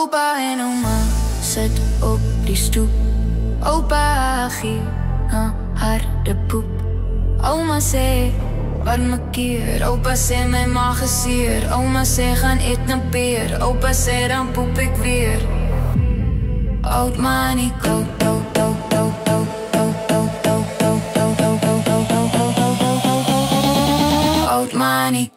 Opa en oma sit op die stoep. Opa gee harde poep. Oma sê, wat maak keer? Opa sê, my maag is seer. Oma sê, gaan eet na peer. Opa sê, dan poep ek weer. Oud manie, koud, koud, koud, koud, koud, koud, koud, koud, koud, koud, koud, koud, koud, koud, koud, koud, koud. Oud manie.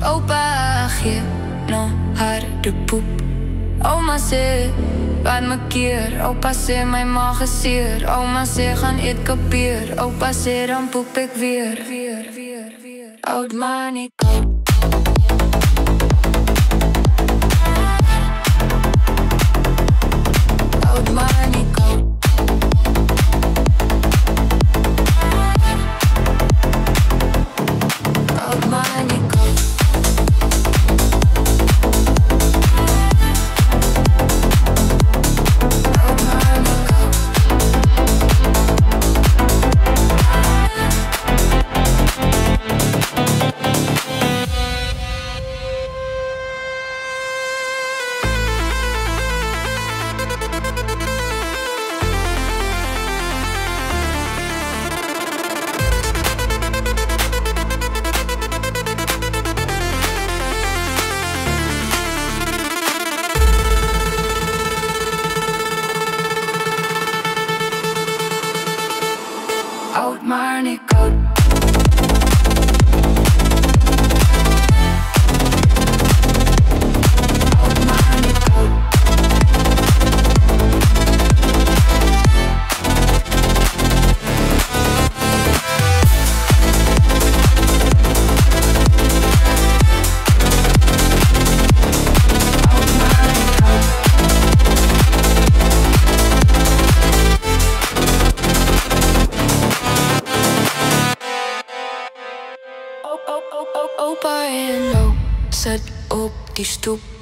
Opa gee harde poep. Oma sê, wat maak keer? Opa sê, my maag is seer. Oma sê, gaan eet kapeer. Opa sê, dan poep ek weer. Oud manie koud. Oud manie koud. Oud manie koud. Oud manie koud. Opa en oma sit op die stoep.